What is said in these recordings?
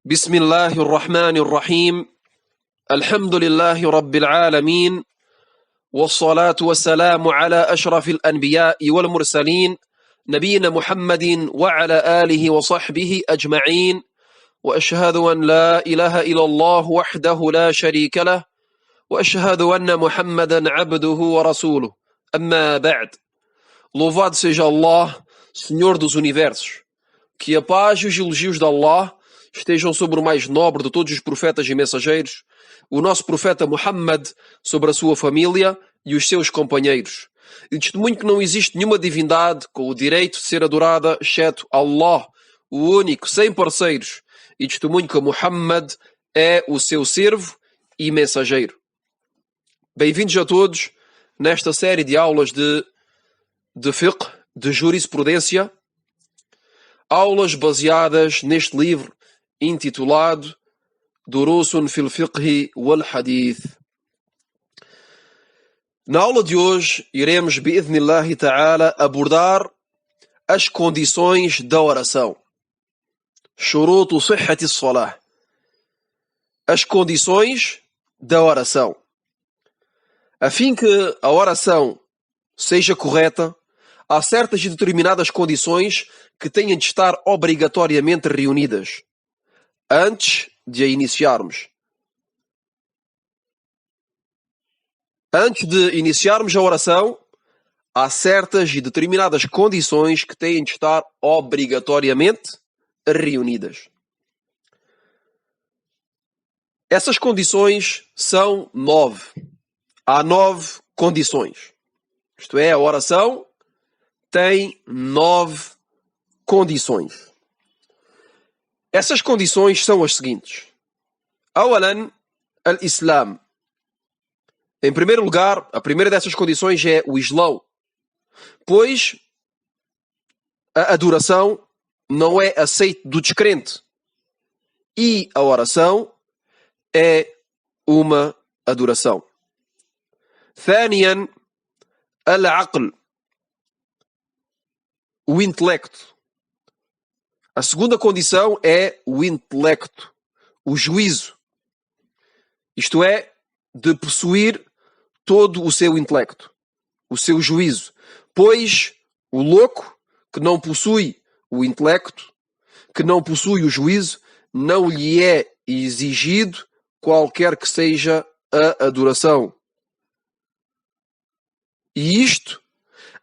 بسم الله الرحمن الرحيم الحمد لله رب العالمين والصلاة والسلام على أشرف الأنبياء والمرسلين نبينا محمد وعلى آله وصحبه أجمعين وأشهد أن لا إله إلا الله وحده لا شريك له وأشهد أن محمدا عبده ورسوله أما بعد. Louvado seja Allah, Senhor dos Universos. Que a paz e os elogios de Allah estejam sobre o mais nobre de todos os profetas e mensageiros, o nosso profeta Muhammad, sobre a sua família e os seus companheiros. E testemunho que não existe nenhuma divindade com o direito de ser adorada, exceto Allah, o único, sem parceiros. E testemunho que Muhammad é o seu servo e mensageiro. Bem-vindos a todos nesta série de aulas de fiqh, de jurisprudência, aulas baseadas neste livro intitulado Durusun fil Fiqh wal Hadith. Na aula de hoje iremos, bi'idhnillahi ta'ala, abordar as condições da oração. Shurutu sihhati as-salah. As condições da oração. A fim que a oração seja correta, há certas e determinadas condições que têm de estar obrigatoriamente reunidas antes de a iniciarmos. Antes de iniciarmos a oração, há certas e determinadas condições que têm de estar obrigatoriamente reunidas. Essas condições são 9. Há 9 condições. Isto é, a oração tem 9 condições. Essas condições são as seguintes. Awalan, al-Islam. Em primeiro lugar, a primeira dessas condições é o Islão. Pois a adoração não é aceita do descrente. E a oração é uma adoração. Thaniyan, al-Aql. O intelecto. A segunda condição é o intelecto, o juízo. Isto é, de possuir todo o seu intelecto, o seu juízo. Pois o louco, que não possui o intelecto, que não possui o juízo, não lhe é exigido qualquer que seja a adoração. E isto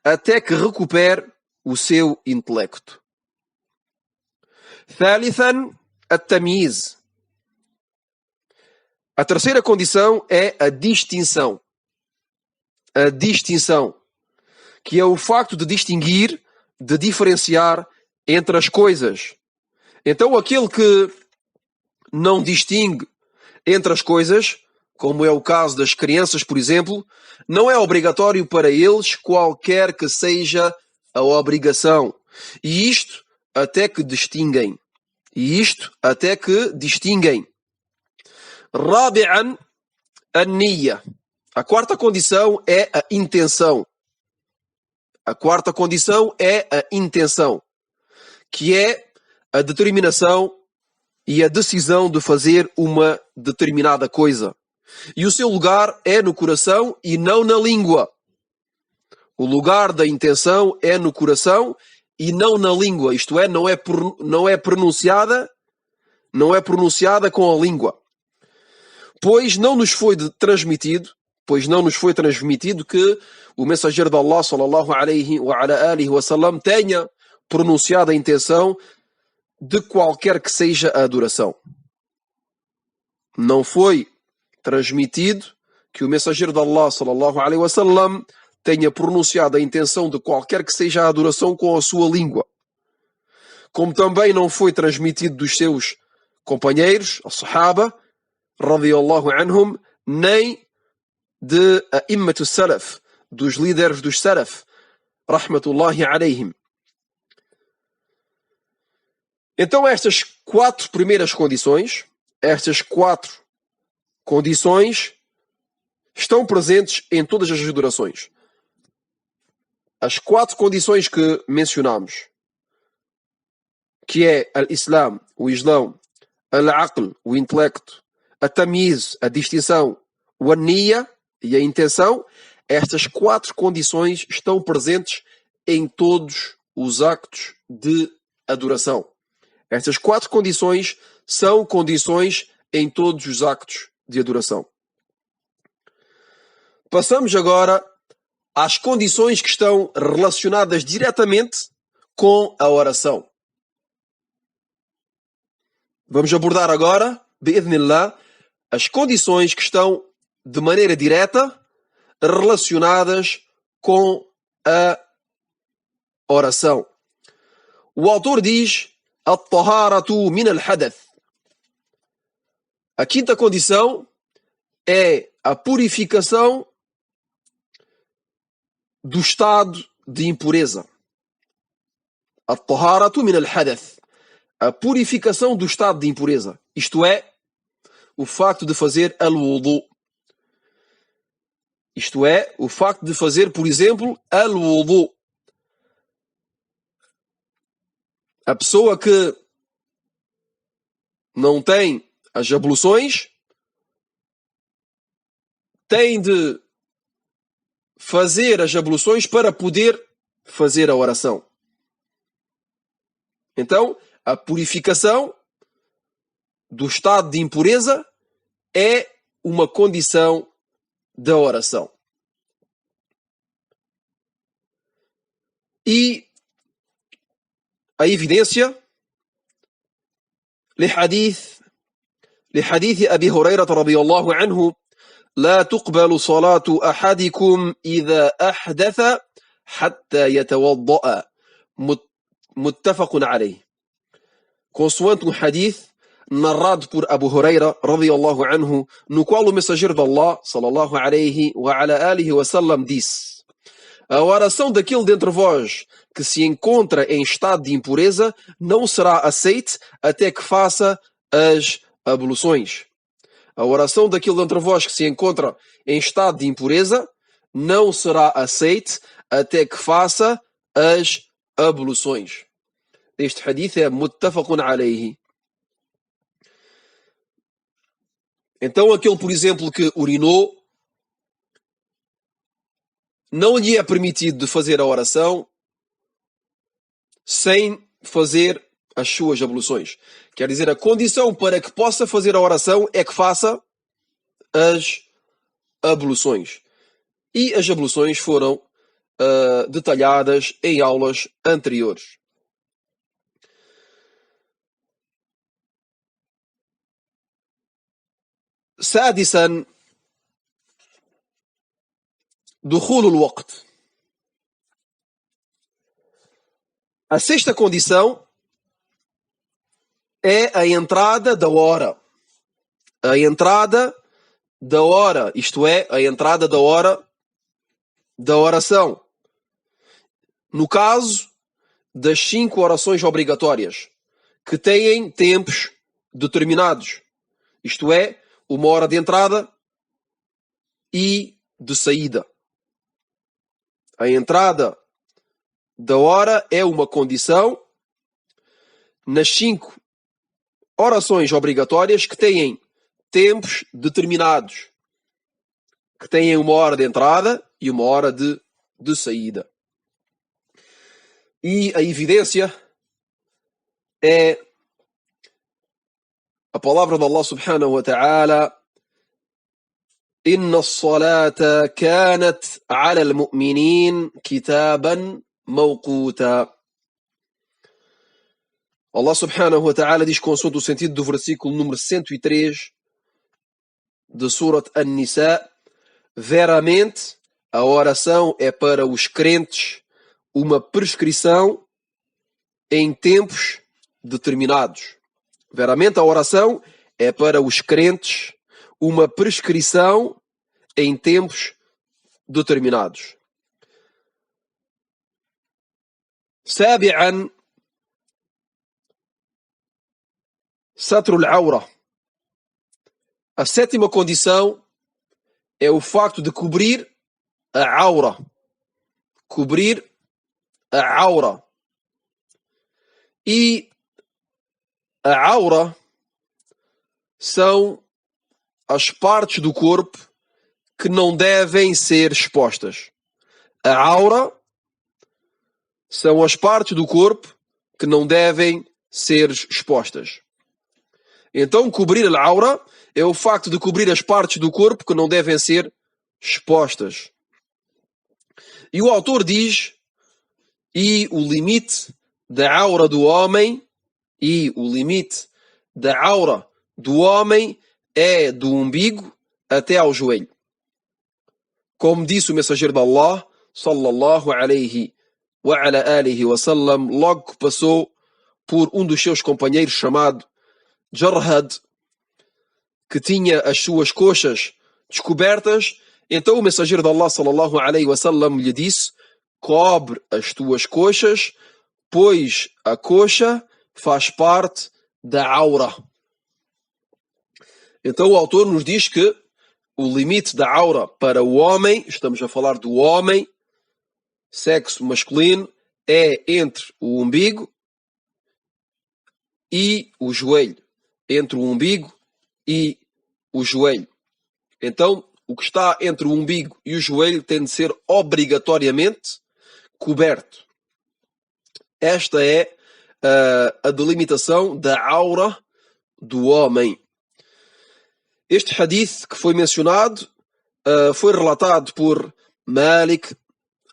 até que recupere o seu intelecto. Thalithan, at-tamyiz. A terceira condição é a distinção. A distinção, que é o facto de distinguir, de diferenciar entre as coisas. Então aquele que não distingue entre as coisas, como é o caso das crianças, por exemplo, não é obrigatório para eles qualquer que seja a obrigação. E isto até que distinguem. Rabi'an, an-niyya. A quarta condição é a intenção. Que é a determinação e a decisão de fazer uma determinada coisa. E o seu lugar é no coração e não na língua. O lugar da intenção é no coração e não na língua. Isto é, não é pronunciada com a língua. Pois não nos foi transmitido que o mensageiro de Allah, sallallahu alaihi wa ala alihi wa sallam, tenha pronunciado a intenção de qualquer que seja a adoração. Não foi transmitido que o mensageiro de Allah, sallallahu alaihi wa sallam, tenha pronunciado a intenção de qualquer que seja a adoração com a sua língua. Como também não foi transmitido dos seus companheiros, os Sahaba, radiyallahu anhum, nem de a'immatu salaf, dos líderes dos salaf, rahmatullahi alayhim. Então estas 4 primeiras condições, estão presentes em todas as adorações. As 4 condições que mencionamos, que é al-Islam, o Islão, al-aql, o intelecto, a tamyiz, a distinção, o an-niyya, e a intenção, estas 4 condições estão presentes em todos os actos de adoração. Estas 4 condições são condições em todos os actos de adoração. Passamos agora às condições que estão relacionadas diretamente com a oração. Vamos abordar agora, bi'idhnillah, as condições que estão de maneira direta relacionadas com a oração. O autor diz: at-taharatu min al-hadath. A 5ª condição é a purificação do estado de impureza. At-taharatu min al-hadath. A purificação do estado de impureza. Isto é, o facto de fazer al-wudu. Isto é, o facto de fazer, por exemplo, al-wudu. A pessoa que não tem as abluções tem de fazer as abluções para poder fazer a oração. Então, a purificação do estado de impureza é uma condição da oração. E a evidência لحديث أبي هريرة رضي الله عنه لا تقبل صلاة أحدكم إذا أحدث حتى يتوضأ متفق عليه. Consoante um hadith narrado por Abu Huraira radiyallahu anhu, no qual o mensageiro de Allah sallallahu alayhi wa ala alihi wa sallam disse: a oração daquele dentre vós que se encontra em estado de impureza não será aceite até que faça as abluções. A oração daquele dentre vós que se encontra em estado de impureza não será aceite até que faça as abluções. Este hadith é muttafaqun alayhi. Então aquele, por exemplo, que urinou, não lhe é permitido de fazer a oração sem fazer as suas abluções. Quer dizer, a condição para que possa fazer a oração é que faça as abluções. E as abluções foram detalhadas em aulas anteriores. سادسا دخول الوقت. A 6ª condição é a entrada da hora. A entrada da hora, isto é, a entrada da hora da oração. No caso das 5 orações obrigatórias, que têm tempos determinados. Isto é, uma hora de entrada e de saída. A entrada da hora é uma condição nas 5 orações obrigatórias que têm tempos determinados, que têm uma hora de entrada e uma hora de saída. E a evidência é a palavra de Allah subhanahu wa ta'ala: Inna as-salata kanat 'ala al-mu'minin kitaban mawquta. Allah subhanahu wa ta'ala diz, consoante o sentido do versículo número 103 de Surat An-Nisa: veramente a oração é para os crentes uma prescrição em tempos determinados. Veramente a oração é para os crentes uma prescrição em tempos determinados. سابعا ستر العورة. A 7ª condição é o facto de cobrir a aura. Cobrir a aura. E a aura são as partes do corpo que não devem ser expostas. A aura são as partes do corpo que não devem ser expostas. Então, cobrir a aura é o facto de cobrir as partes do corpo que não devem ser expostas. E o autor diz, e o limite da aura do homem, é do umbigo até ao joelho. Como disse o mensageiro de Allah, sallallahu alayhi wa ala alihi wa sallam, logo que passou por um dos seus companheiros chamado Jarhad, que tinha as suas coxas descobertas, então o mensageiro de Allah, sallallahu alayhi wa sallam, lhe disse: cobre as tuas coxas, pois a coxa faz parte da aura. Então o autor nos diz que o limite da aura para o homem, estamos a falar do homem, sexo masculino, é entre o umbigo e o joelho. Entre o umbigo e o joelho. Então, o que está entre o umbigo e o joelho tem de ser obrigatoriamente coberto. Esta é a delimitação da aura do homem. Este hadith que foi mencionado foi relatado por Malik,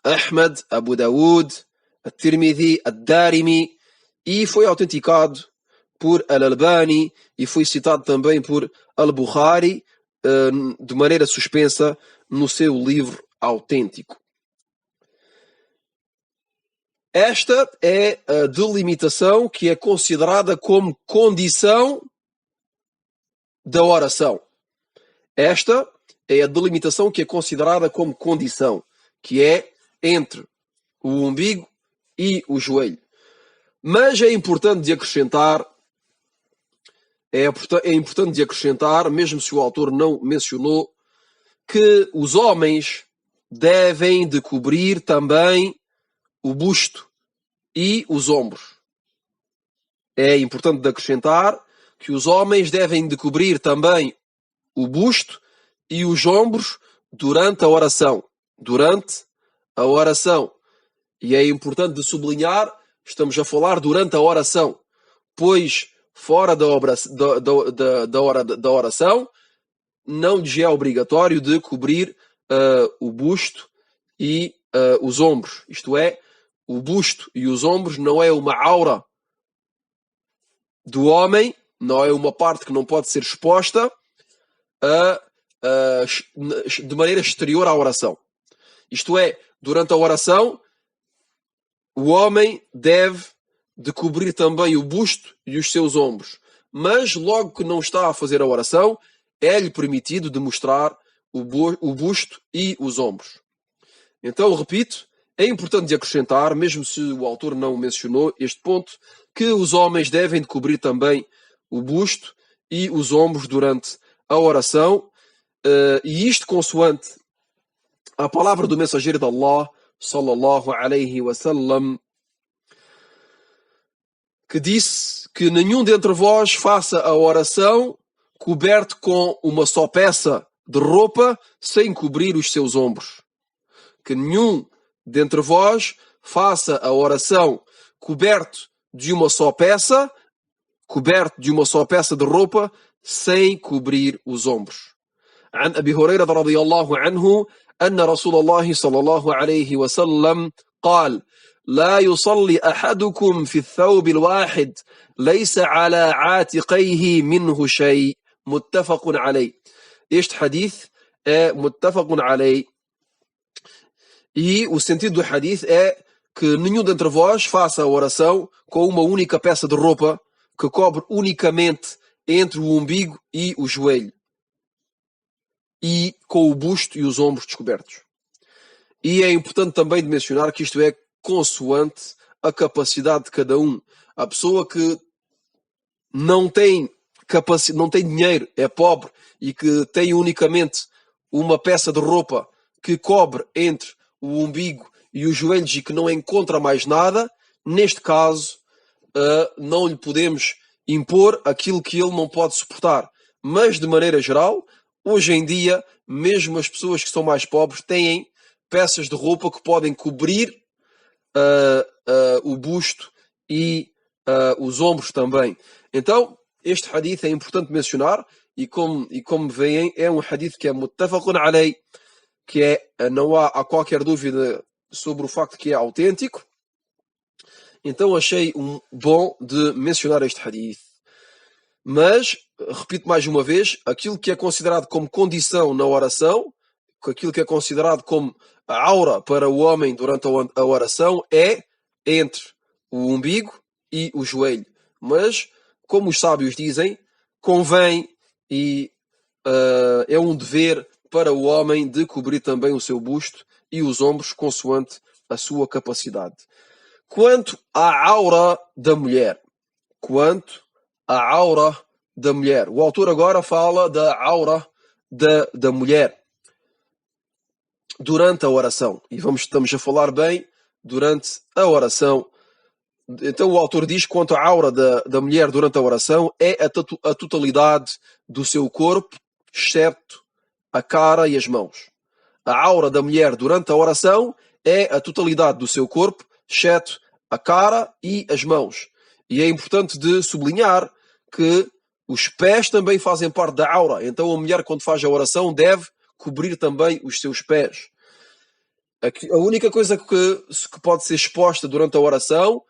Ahmad, Abu Dawood, At-Tirmidhi, Ad-Darimi, e foi autenticado por Al-Albani e foi citado também por Al-Bukhari de maneira suspensa no seu livro autêntico. Esta é a delimitação que é considerada como condição da oração. Esta é a delimitação que é considerada como condição, que é entre o umbigo e o joelho. Mas é importante de acrescentar, mesmo se o autor não mencionou, que os homens devem de cobrir também o busto e os ombros. É importante de acrescentar que os homens devem de cobrir também o busto e os ombros durante a oração. E é importante de sublinhar, estamos a falar durante a oração, pois fora da oração não lhes é obrigatório de cobrir o busto e os ombros. Isto é, o busto e os ombros não é uma aura do homem, não é uma parte que não pode ser exposta de maneira exterior à oração. Isto é, durante a oração, o homem deve de cobrir também o busto e os seus ombros. Mas logo que não está a fazer a oração, é-lhe permitido de mostrar o busto e os ombros. Então, repito, é importante de acrescentar, mesmo se o autor não mencionou este ponto, que os homens devem de cobrir também o busto e os ombros durante a oração, e isto consoante a palavra do mensageiro de Allah, sallallahu alayhi wa sallam, que disse que nenhum dentre vós faça a oração coberto com uma só peça de roupa sem cobrir os seus ombros. Que nenhum dentre vós faça a oração coberto de uma só peça de roupa sem cobrir os ombros. عن أبي هريرة رضي الله عنه أن رسول الله صلى الله عليه وسلم قال: لا يصلي أحدكم في الثوب الواحد ليس على عاتقيه منه شيء متفق عليه. Este hadith é متفق عليه, e o sentido do hadith é que nenhum dentre vós faça a oração com uma única peça de roupa que cobre unicamente entre o umbigo e o joelho, e com o busto e os ombros descobertos. E é importante também de mencionar que isto é consoante a capacidade de cada um. A pessoa que não tem dinheiro, é pobre e que tem unicamente uma peça de roupa que cobre entre o umbigo e os joelhos e que não encontra mais nada, neste caso não lhe podemos impor aquilo que ele não pode suportar. Mas, de maneira geral, hoje em dia, mesmo as pessoas que são mais pobres têm peças de roupa que podem cobrir o busto e os ombros também. Então, este hadith é importante mencionar, e como veem, é um hadith que é muttafaqun alayh, que não há qualquer dúvida sobre o facto que é autêntico. Então achei bom de mencionar este hadith. Mas, repito mais uma vez, aquilo que é considerado como condição na oração, aquilo que é considerado como a aura para o homem durante a oração é entre o umbigo e o joelho. Mas, como os sábios dizem, convém e é um dever para o homem de cobrir também o seu busto e os ombros consoante a sua capacidade. Quanto à aura da mulher, o autor agora fala da aura da mulher durante a oração. E estamos a falar bem durante a oração. Então o autor diz que quanto à aura da mulher durante a oração é a totalidade do seu corpo, exceto a cara e as mãos. A aura da mulher durante a oração é a totalidade do seu corpo, exceto a cara e as mãos. E é importante de sublinhar que os pés também fazem parte da aura. Então a mulher, quando faz a oração, deve cobrir também os seus pés. A única coisa que pode ser exposta durante a oração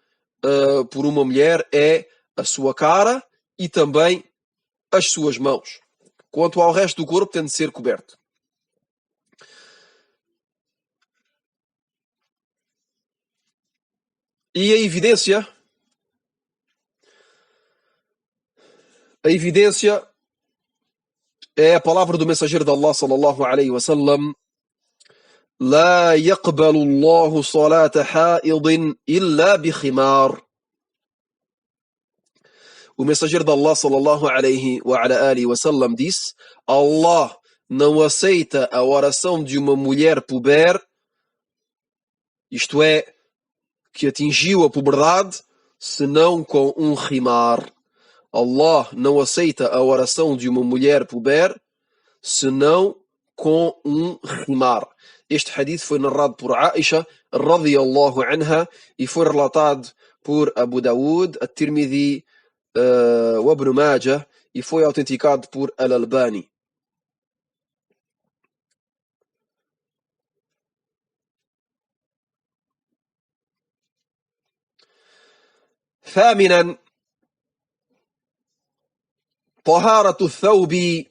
por uma mulher é a sua cara e também as suas mãos. Quanto ao resto do corpo, tem de ser coberto. E a evidência é a palavra do mensageiro de Allah sallallahu alaihi wasallam: لا يقبل الله صلاة حائض إلا بخمار. O mensageiro de Allah sallallahu alaihi wa ala alihi wasallam disse: Allah não aceita a oração de uma mulher puber, isto é, que atingiu a puberdade, senão com um rimar. Allah não aceita a oração de uma mulher puber, senão com um rimar. Este hadith foi narrado por Aisha radiyallahu anha e foi relatado por Abu Dawud, At-Tirmidhi e Ibn Majah e foi autenticado por Al-Albani. ثامنا طهارة الثوب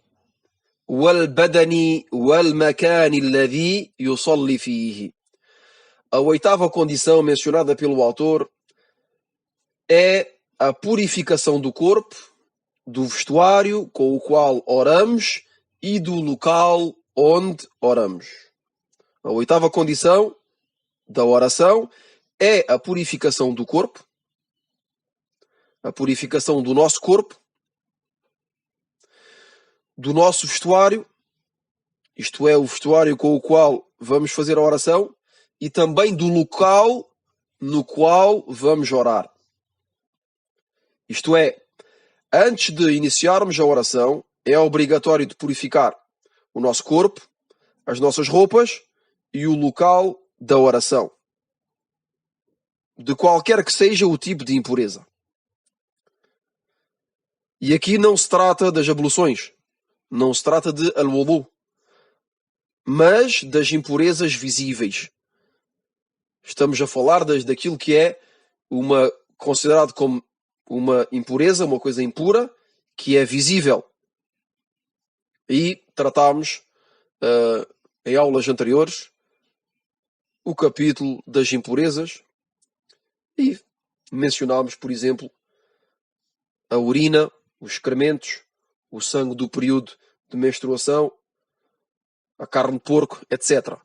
والبدن والمكان الذي يصلي فيه. A oitava condição mencionada pelo autor é a purificação do corpo, do vestuário com o qual oramos e do local onde oramos. A oitava condição da oração é a purificação do corpo, a purificação do nosso corpo, do nosso vestuário, isto é, o vestuário com o qual vamos fazer a oração, e também do local no qual vamos orar. Isto é, antes de iniciarmos a oração, é obrigatório de purificar o nosso corpo, as nossas roupas e o local da oração, de qualquer que seja o tipo de impureza. E aqui não se trata das abluções, não se trata de al-wudu, mas das impurezas visíveis. Estamos a falar daquilo que é considerado como uma impureza, uma coisa impura, que é visível. E tratámos em aulas anteriores o capítulo das impurezas e mencionámos, por exemplo, a urina, os excrementos, o sangue do período de menstruação, a carne de porco, etc.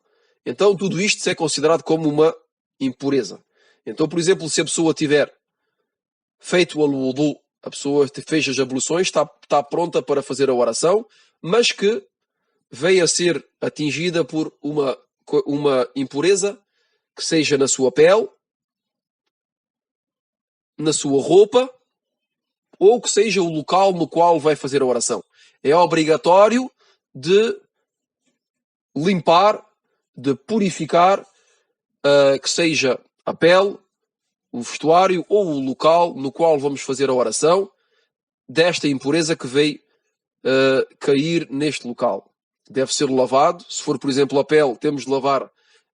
Então tudo isto é considerado como uma impureza. Então, por exemplo, se a pessoa tiver feito o al-wudu, a pessoa fez as abluções, está pronta para fazer a oração, mas que veio a ser atingida por uma impureza, que seja na sua pele, na sua roupa ou que seja o local no qual vai fazer a oração. É obrigatório de limpar, de purificar, que seja a pele, o vestuário ou o local no qual vamos fazer a oração, desta impureza que veio cair neste local. Deve ser lavado. Se for, por exemplo, a pele, temos de lavar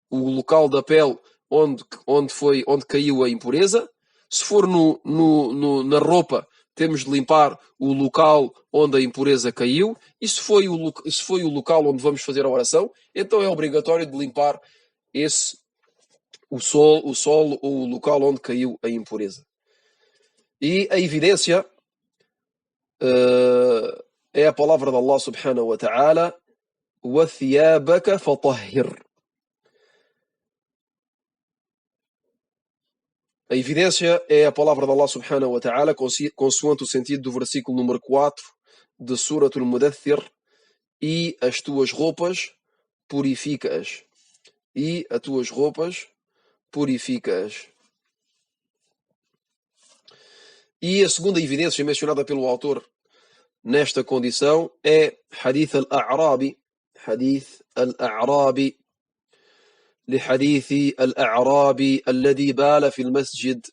o local da pele onde caiu a impureza. Se for na roupa, temos de limpar o local onde a impureza caiu. E se foi o local onde vamos fazer a oração, então é obrigatório de limpar o solo ou o local onde caiu a impureza. E a evidência é a palavra de Allah subhanahu wa ta'ala: وَثِيَابَكَ فَطَهِّرْ. A evidência é a palavra de Allah subhanahu wa ta'ala, consoante o sentido do versículo número 4 de Surat al-Mudaththir: e as tuas roupas purifica-as. E as tuas roupas purifica-as. E a segunda evidência mencionada pelo autor nesta condição é Hadith al-A'rabi. Hadith al-A'rabi. لحديث الأعرابي الذي بال في المسجد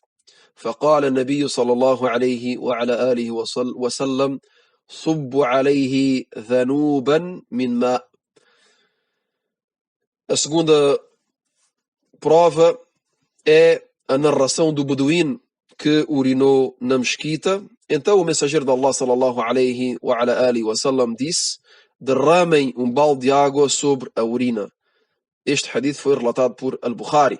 فقال النبي صلى الله عليه وعلى آله وسلم صب عليه ذنوبا من ماء. A segunda prova é a narração do beduíno que urinou na mesquita. Então o mensageiro de Allah sallallahu alaihi wa ala alihi wa sallam disse: derramem um balde de água sobre a urina. Este hadith foi relatado por Al-Bukhari.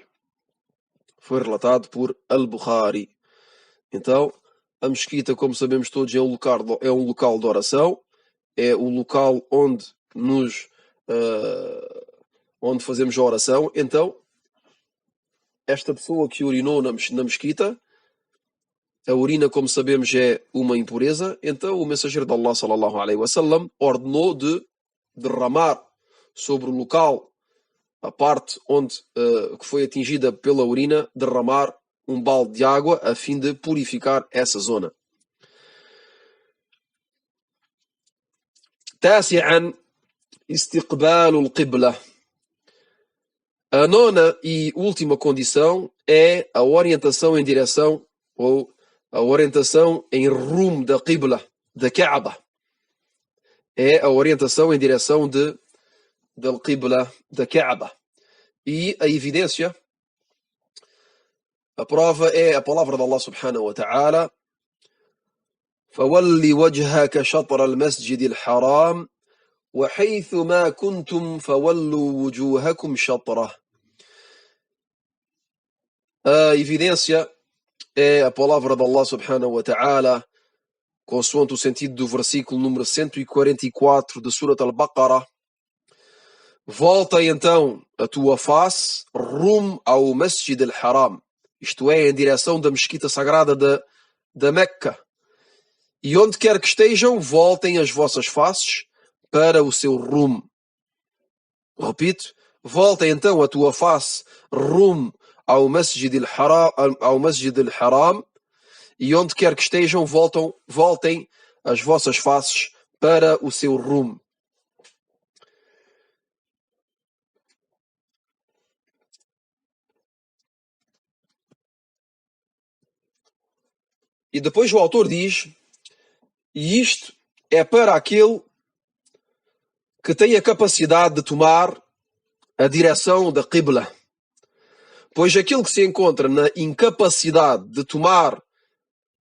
Então, a mesquita, como sabemos todos, é um local de oração, é o local onde fazemos a oração. Então, esta pessoa que urinou na mesquita, a urina, como sabemos, é uma impureza. Então, o mensageiro de Allah sallallahu alaihi wasallam ordenou de derramar sobre o local, a parte que foi atingida pela urina, derramar um balde de água a fim de purificar essa zona. تاسعا استقبال القبلة. A nona e última condição é a orientação em direção, ou a orientação em rumo da Qibla, da Kaaba. É a orientação em direção da Qibla, da Kaaba. E a evidência, a prova é a palavra de Allah subhanahu wa ta'ala: فَوَلِّ وَجْهَكَ شَطْرَ الْمَسْجِدِ الْحَرَامِ وَحَيْثُ مَا كُنْتُمْ فَوَلُّوا وُجُوهَكُمْ شَطْرَهُ. A evidência é a palavra de Allah subhanahu wa ta'ala, consoante o sentido do versículo número 144 de Surat al-Baqarah: volta então a tua face rumo ao Masjid al-Haram, isto é, em direção da mesquita sagrada da Meca. E onde quer que estejam, voltem as vossas faces para o seu rumo. Repito, voltem então a tua face rumo ao Masjid al-Haram, e onde quer que estejam, voltem as vossas faces para o seu rumo. E depois o autor diz: e isto é para aquele que tem a capacidade de tomar a direção da Qibla. Pois aquele que se encontra na incapacidade de tomar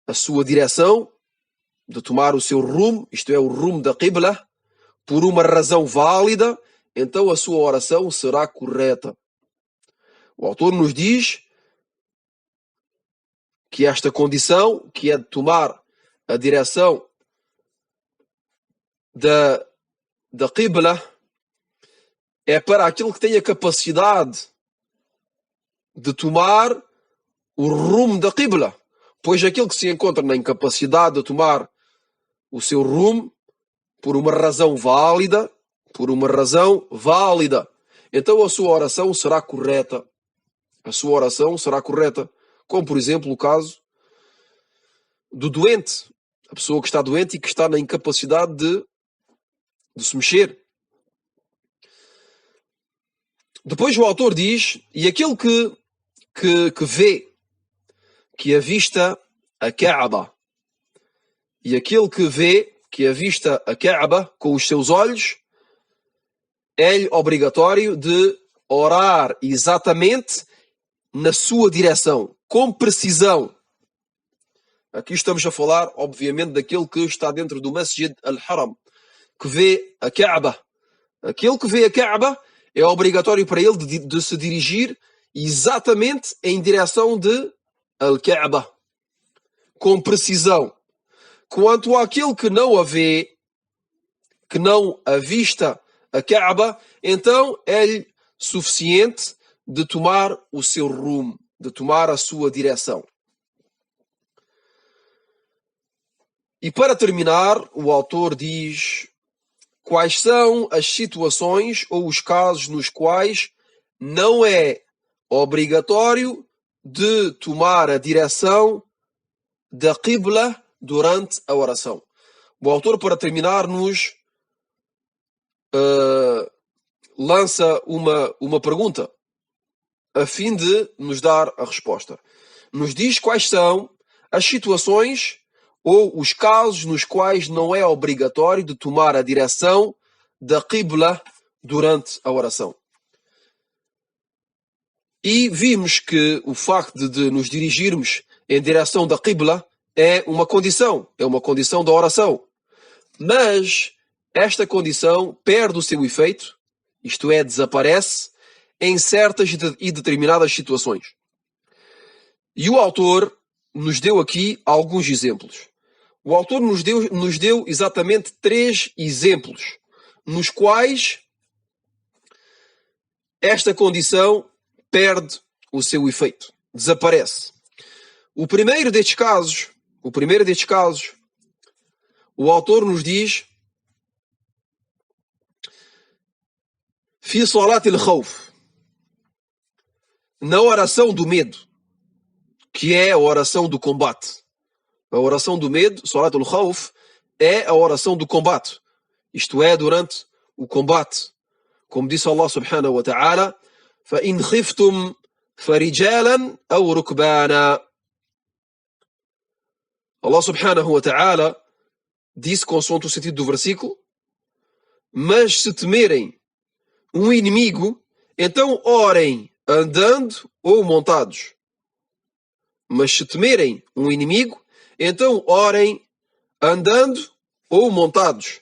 a sua direção, de tomar o seu rumo, isto é, o rumo da Qibla, por uma razão válida, então a sua oração será correta. O autor nos diz que esta condição, que é de tomar a direção da Qibla, é para aquele que tem a capacidade de tomar o rumo da Qibla. Pois aquele que se encontra na incapacidade de tomar o seu rumo por uma razão válida, então a sua oração será correta. Como, por exemplo, o caso do doente A pessoa que está doente e que está na incapacidade de se mexer. Depois o autor diz, e aquele que vê, que avista a Kaaba, e aquele que vê, que avista a Kaaba com os seus olhos, é-lhe obrigatório de orar exatamente na sua direção, com precisão. Aqui estamos a falar, obviamente, daquele que está dentro do Masjid al-Haram, que vê a Kaaba. Aquele que vê a Kaaba é obrigatório para ele de se dirigir exatamente em direção de al-Kaaba, com precisão. Quanto àquele que não a vê, que não avista a Kaaba, então é-lhe suficiente de tomar o seu rumo, de tomar a sua direção. E para terminar, o autor diz quais são as situações ou os casos nos quais não é obrigatório de tomar a direção da Qibla durante a oração. O autor, para terminar, nos lança uma pergunta a fim de nos dar a resposta. Nos diz quais são as situações ou os casos nos quais não é obrigatório de tomar a direção da Qibla durante a oração. E vimos que o facto de nos dirigirmos em direção da Qibla é uma condição da oração. Mas esta condição perde o seu efeito, isto é, desaparece, em certas e determinadas situações. E o autor nos deu aqui alguns exemplos. O autor nos deu exatamente 3 exemplos nos quais esta condição perde o seu efeito, desaparece. O primeiro destes casos, o autor nos diz fi salat al-khawf, na oração do medo, que é a oração do combate. A oração do medo, salat al-khawf, é a oração do combate. Isto é, durante o combate. Como disse Allah subhanahu wa ta'ala, فَإِنْ خِفْتُمْ فَرِجَالًا أَوْ رُكْبَانًا. Allah subhanahu wa ta'ala disse, consoante o sentido do versículo, mas se temerem um inimigo, então orem andando ou montados. Mas se temerem um inimigo, então orem andando ou montados.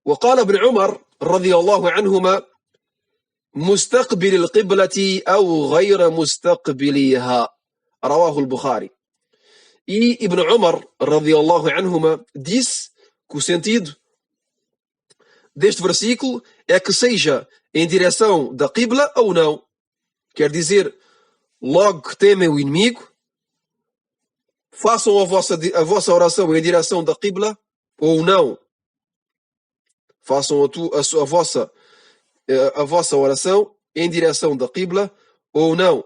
وقال ابن عمر رضي الله عنهما مستقبل القبلة أو غير مستقبلها رواه البخاري. E Ibn Umar radiyallahu anhuma disse que o sentido deste versículo é que seja em direção da Qibla ou não. Quer dizer, logo que temem o inimigo, façam a vossa oração em direção da Qibla ou não. Façam a vossa oração em direção da Qibla ou não.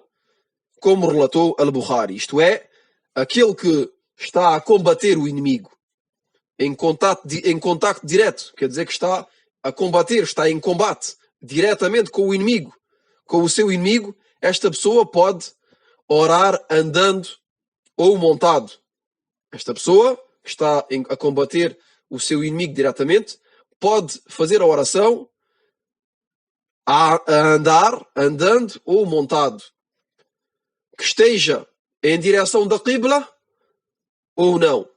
Como relatou Al-Bukhari. Isto é, aquele que está a combater o inimigo em contacto direto, quer dizer que está a combater, está em combate diretamente com o inimigo, com o seu inimigo, esta pessoa pode orar andando ou montado. Esta pessoa que está a combater o seu inimigo diretamente pode fazer a oração a andar, andando ou montado. Que esteja em direção da Qibla ou não.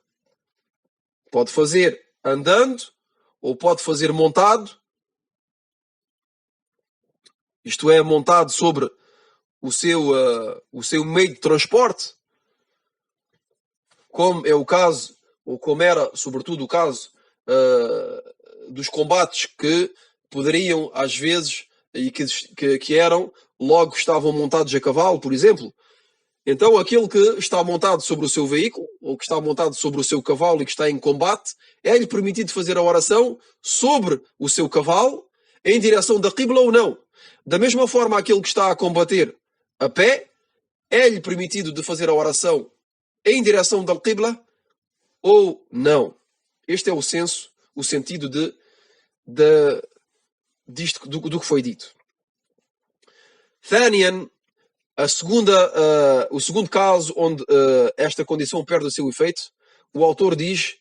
Pode fazer andando ou pode fazer montado. Isto é, montado sobre o seu meio de transporte, como é o caso, ou como era sobretudo o caso dos combates que poderiam às vezes, e que eram, logo estavam montados a cavalo, por exemplo. Então aquele que está montado sobre o seu veículo, ou que está montado sobre o seu cavalo e que está em combate, é-lhe permitido fazer a oração sobre o seu cavalo, em direção da Qibla ou não. Da mesma forma, aquele que está a combater a pé, é-lhe permitido de fazer a oração em direção da Al-Qibla ou não. Este é o senso, o sentido disto, do que foi dito. ثانيا, o segundo caso onde esta condição perde o seu efeito, o autor diz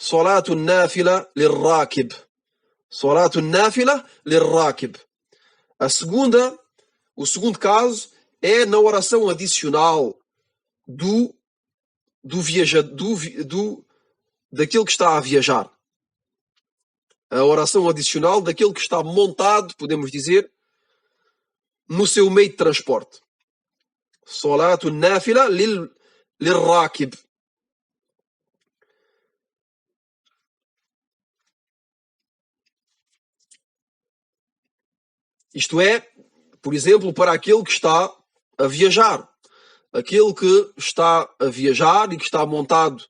صلاة النافلة للراكب. صلاة النافلة للراكب. O segundo caso é na oração adicional daquele que está a viajar. A oração adicional daquele que está montado, podemos dizer, no seu meio de transporte. صلاة النافلة للراكب. Isto é, por exemplo, para aquele que está a viajar. Aquele que está a viajar e que está montado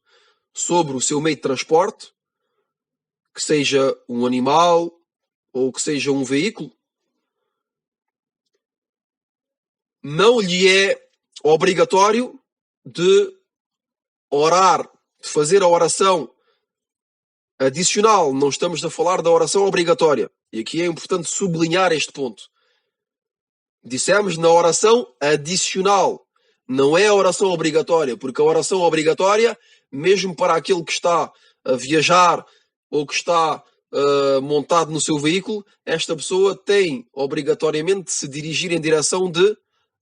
sobre o seu meio de transporte, que seja um animal ou que seja um veículo, não lhe é obrigatório de orar, de fazer a oração adicional. Não estamos a falar da oração obrigatória. E aqui é importante sublinhar este ponto. Dissemos na oração adicional. Não é a oração obrigatória, porque a oração obrigatória, mesmo para aquele que está a viajar ou que está montado no seu veículo, esta pessoa tem obrigatoriamente de se dirigir em direção de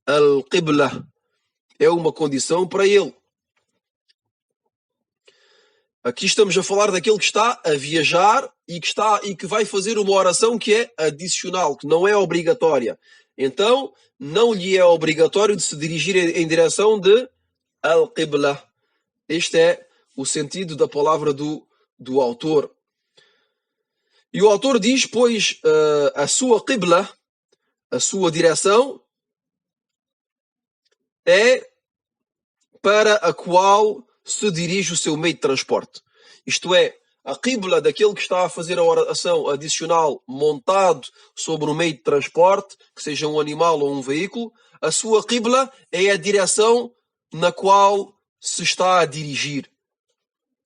Al-Qibla. É uma condição para ele. Aqui estamos a falar daquele que está a viajar e que vai fazer uma oração que é adicional, que não é obrigatória. Então, não lhe é obrigatório de se dirigir em direção de Al-Qibla. Este é o sentido da palavra do autor. E o autor diz, pois, a sua Qibla, a sua direção, é para a qual se dirige o seu meio de transporte. Isto é, a Qibla daquele que está a fazer a oração adicional montado sobre um meio de transporte, que seja um animal ou um veículo, a sua Qibla é a direção na qual se está a dirigir.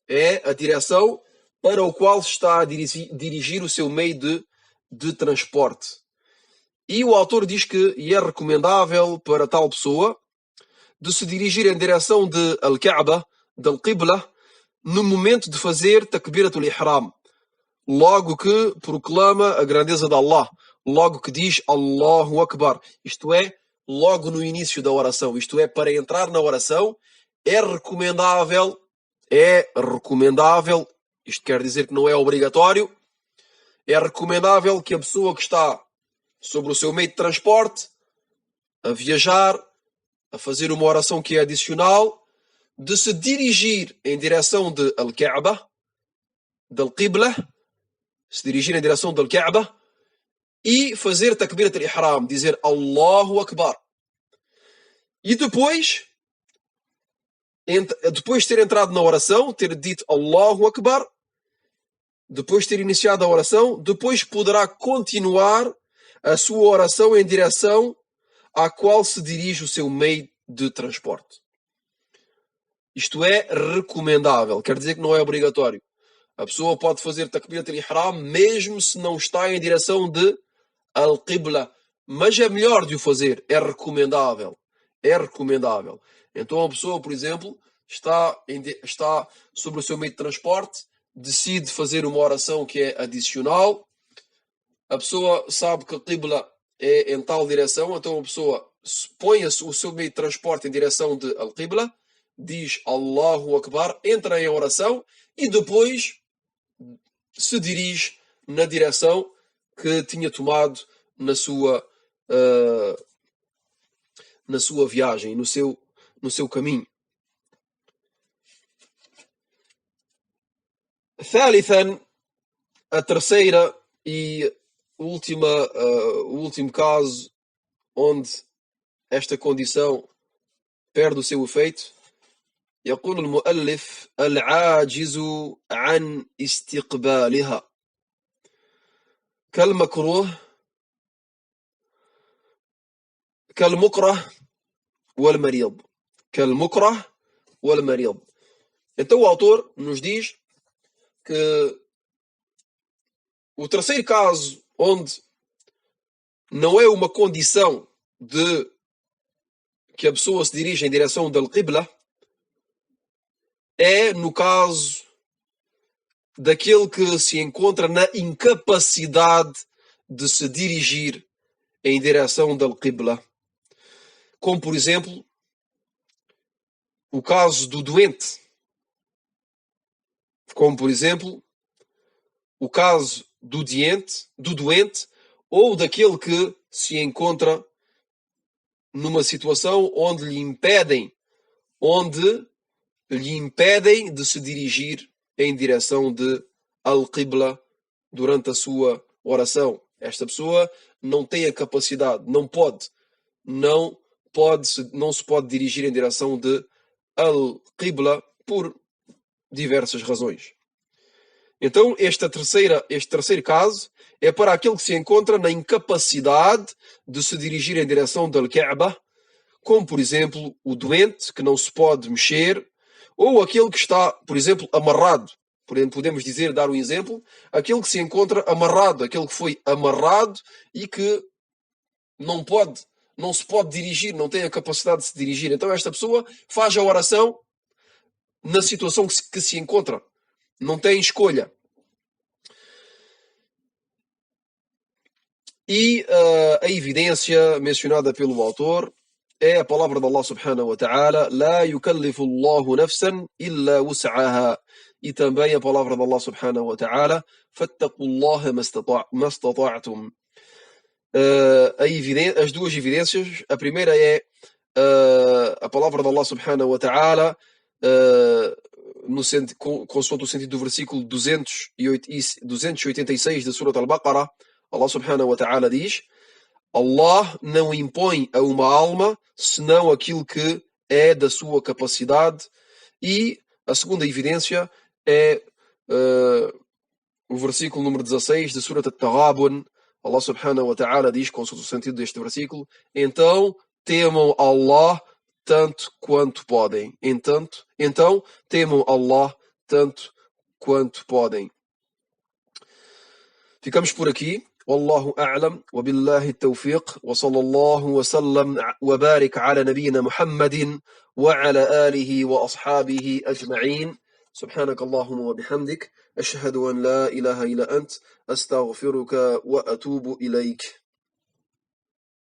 É a direção para o qual se está a dirigir o seu meio de transporte. E o autor diz que é recomendável para tal pessoa de se dirigir em direção de Al-Kaaba, de Al-Qibla, no momento de fazer Takbiratul Ihram, logo que proclama a grandeza de Allah, logo que diz Allahu Akbar, isto é, logo no início da oração, isto é, para entrar na oração, é recomendável, isto quer dizer que não é obrigatório, é recomendável que a pessoa que está sobre o seu meio de transporte, a viajar, a fazer uma oração que é adicional, de se dirigir em direção de Al-Kaaba, de Al-Qibla, se dirigir em direção de Al-Kaaba e fazer Takbirat al-Ihram, dizer Allahu Akbar. E depois de ter entrado na oração, ter dito Allahu Akbar, depois de ter iniciado a oração, depois poderá continuar a sua oração em direção à qual se dirige o seu meio de transporte. Isto é recomendável, quer dizer que não é obrigatório. A pessoa pode fazer Takbirat al-Ihram mesmo se não está em direção de Al-Qibla, mas é melhor de o fazer, é recomendável. É recomendável. Então a pessoa, por exemplo, está sobre o seu meio de transporte, decide fazer uma oração que é adicional, a pessoa sabe que a Qibla é em tal direção, então a pessoa põe o seu meio de transporte em direção de Al-Qibla, diz Allahu Akbar, entra em oração e depois se dirige na direção que tinha tomado na sua viagem, no seu caminho. ثالثا, a terceira e o último caso onde esta condição perde o seu efeito, يقول المؤلف العاجز عن استقبالها كالمكروه كالمكره والمريض. كالمكره والمريض. Então o autor nos diz que o terceiro caso onde não é uma condição de que a pessoa se dirija em direção da Al-Qibla é no caso daquele que se encontra na incapacidade de se dirigir em direção da Al-Qibla. Como, por exemplo, o caso do doente. Como, por exemplo, o caso do doente ou daquele que se encontra numa situação onde lhe impedem de se dirigir em direção de Al-Qibla durante a sua oração. Esta pessoa não tem a capacidade, não se pode dirigir em direção de Al-Qibla por diversas razões. Então, este terceiro caso é para aquele que se encontra na incapacidade de se dirigir em direção da Al-Kaaba, como, por exemplo, o doente, que não se pode mexer, ou aquele que está, por exemplo, amarrado. Podemos dar um exemplo, aquele que se encontra amarrado, aquele que foi amarrado e que não se pode dirigir, não tem a capacidade de se dirigir. Então esta pessoa faz a oração na situação que se encontra. Não tem escolha. E a evidência mencionada pelo autor é a palavra de Allah subhanahu wa ta'ala: La yukallifu Allahu nafsan illa wus'aha. E também a palavra de Allah subhanahu wa ta'ala: Fattaqullaha mastata'tum. As duas evidências, a primeira é a palavra de Allah subhanahu wa ta'ala, consoante o sentido do versículo 286 da Surat Al-Baqarah. Allah subhanahu wa ta'ala diz: Allah não impõe a uma alma senão aquilo que é da sua capacidade. E a segunda evidência é o versículo número 16 de Surat At-Taghabun. Allah subhanahu wa ta'ala diz, consoante o sentido deste versículo: então temam Allah tanto quanto podem. Então temam Allah tanto quanto podem. Ficamos por aqui. والله أعلم وبالله التوفيق وصلى الله وسلم وبارك على نبينا محمد وعلى آله وأصحابه أجمعين. سبحانك اللهم وبحمدك أشهد أن لا إله إلا أنت أستغفرك وأتوب إليك.